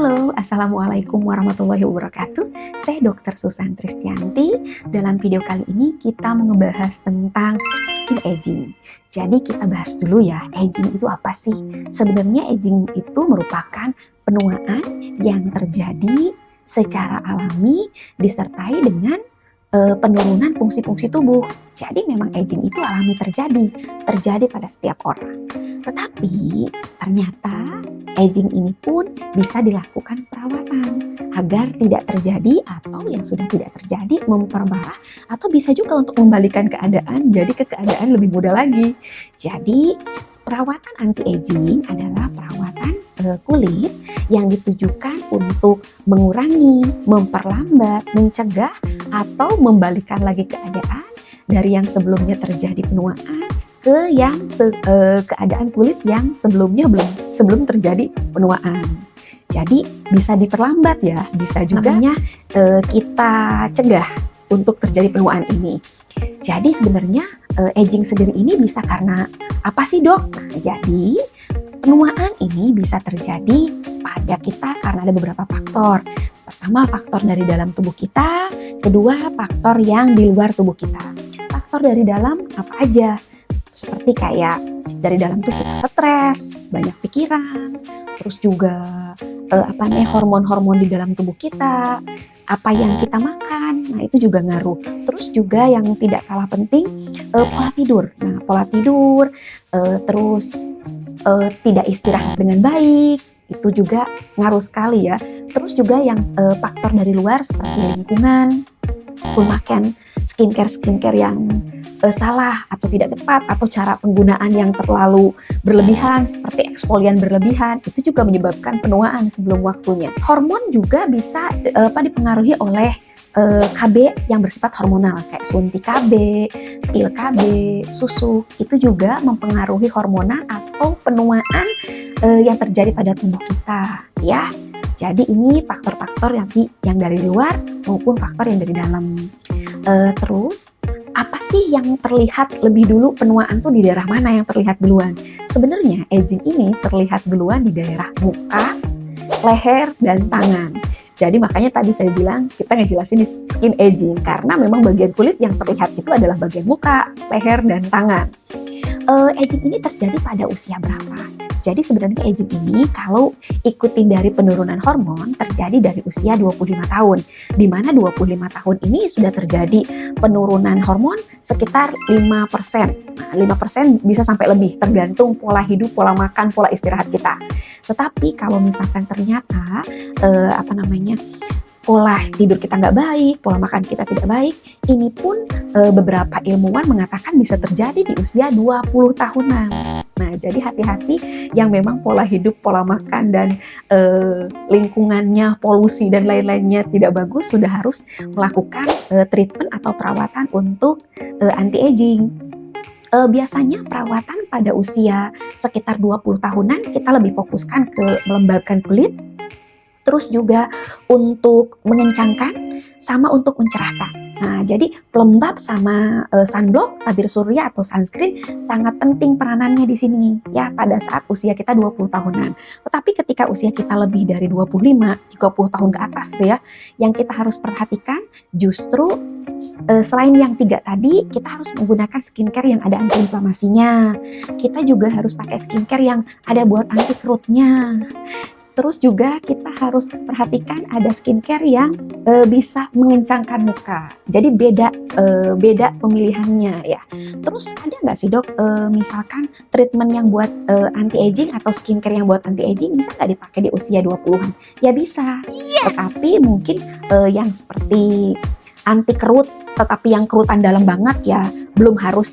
Halo, Assalamualaikum warahmatullahi wabarakatuh. Saya Dr. Susan Tristianti. Dalam video kali ini kita mau ngebahas tentang skin aging. Jadi kita bahas dulu ya, aging itu apa sih? Sebenarnya aging itu merupakan penuaan yang terjadi secara alami disertai dengan penurunan fungsi-fungsi tubuh. Jadi memang aging itu alami terjadi pada setiap orang. Tetapi ternyata aging ini pun bisa dilakukan perawatan agar tidak terjadi, atau yang sudah tidak terjadi memperparah, atau bisa juga untuk membalikan keadaan jadi ke keadaan lebih mudah lagi. Jadi perawatan anti-aging adalah perawatan kulit yang ditujukan untuk mengurangi, memperlambat, mencegah, atau membalikan lagi keadaan dari yang sebelumnya terjadi penuaan ke yang keadaan kulit yang sebelum terjadi penuaan. Jadi bisa diperlambat ya, bisa juga kita cegah untuk terjadi penuaan ini. Jadi sebenarnya aging sendiri ini bisa karena apa sih dok? Nah, jadi penuaan ini bisa terjadi pada kita karena ada beberapa faktor. Pertama, faktor dari dalam tubuh kita. Kedua, faktor yang di luar tubuh kita. Faktor dari dalam apa aja? Seperti kayak dari dalam tuh kita stres, banyak pikiran, terus juga hormon-hormon di dalam tubuh kita, apa yang kita makan, nah itu juga ngaruh. Terus juga yang tidak kalah penting, pola tidur. Nah, pola tidur, terus tidak istirahat dengan baik, itu juga ngaruh sekali ya. Terus juga yang faktor dari luar seperti lingkungan, pemakaian skincare yang salah atau tidak tepat, atau cara penggunaan yang terlalu berlebihan seperti eksfolian berlebihan, itu juga menyebabkan penuaan sebelum waktunya. Hormon juga bisa dipengaruhi oleh KB yang bersifat hormonal kayak suntik KB, pil KB, susu, itu juga mempengaruhi hormonal atau penuaan yang terjadi pada tubuh kita ya. Jadi ini faktor-faktor yang dari luar maupun faktor yang dari dalam. Terus apa sih yang terlihat lebih dulu penuaan tuh di daerah mana yang terlihat duluan? Sebenarnya aging ini terlihat duluan di daerah muka, leher, dan tangan. Jadi makanya tadi saya bilang kita ngejelasin di skin aging karena memang bagian kulit yang terlihat itu adalah bagian muka, leher, dan tangan. Aging ini terjadi pada usia berapa? Jadi sebenarnya aging ini kalau ikutin dari penurunan hormon terjadi dari usia 25 tahun. Di mana 25 tahun ini sudah terjadi penurunan hormon sekitar 5%. Nah, 5% bisa sampai lebih tergantung pola hidup, pola makan, pola istirahat kita. Tetapi kalau misalkan ternyata pola tidur kita nggak baik, pola makan kita tidak baik, ini pun beberapa ilmuwan mengatakan bisa terjadi di usia 20 tahunan. Nah, jadi hati-hati yang memang pola hidup, pola makan, dan lingkungannya, polusi, dan lain-lainnya tidak bagus, sudah harus melakukan treatment atau perawatan untuk anti-aging. Biasanya perawatan pada usia sekitar 20 tahunan kita lebih fokuskan ke melembabkan kulit, terus juga untuk mengencangkan sama untuk mencerahkan. Nah, jadi pelembab sama sunblock, tabir surya atau sunscreen sangat penting peranannya di sini ya pada saat usia kita 20 tahunan. Tetapi ketika usia kita lebih dari 25, 30 tahun ke atas tuh ya, yang kita harus perhatikan justru selain yang 3 tadi, kita harus menggunakan skincare yang ada anti-inflamasinya. Kita juga harus pakai skincare yang ada buat anti kerutnya. Terus juga kita harus perhatikan ada skincare yang bisa mengencangkan muka. Jadi beda pemilihannya ya. Terus ada nggak sih dok, misalkan treatment yang buat anti-aging atau skincare yang buat anti-aging bisa nggak dipakai di usia 20-an? Ya bisa. Yes. Tetapi mungkin yang seperti anti kerut, tetapi yang kerutan dalam banget ya belum harus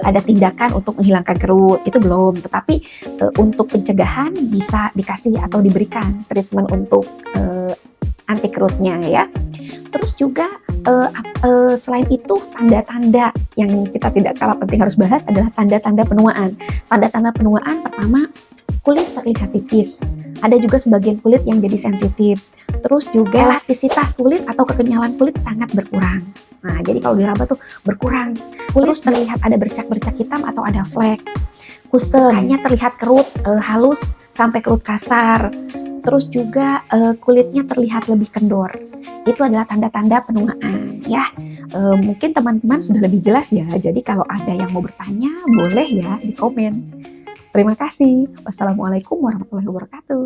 ada tindakan untuk menghilangkan kerut, itu belum. Tetapi untuk pencegahan bisa dikasih atau diberikan treatment untuk anti kerutnya ya. Terus juga selain itu tanda-tanda yang kita tidak kalah penting harus bahas adalah tanda-tanda penuaan. Tanda-tanda penuaan pertama, kulit terlihat tipis. Ada juga sebagian kulit yang jadi sensitif. Terus juga elastisitas kulit atau kekenyalan kulit sangat berkurang. Nah, jadi kalau diraba tuh berkurang. Terus terlihat ada bercak-bercak hitam atau ada flek. Kusem, mukanya terlihat kerut halus sampai kerut kasar. terus juga kulitnya terlihat lebih kendor. Itu adalah tanda-tanda penuaan ya. Mungkin teman-teman sudah lebih jelas ya. Jadi kalau ada yang mau bertanya, boleh ya di komen. Terima kasih. Wassalamualaikum warahmatullahi wabarakatuh.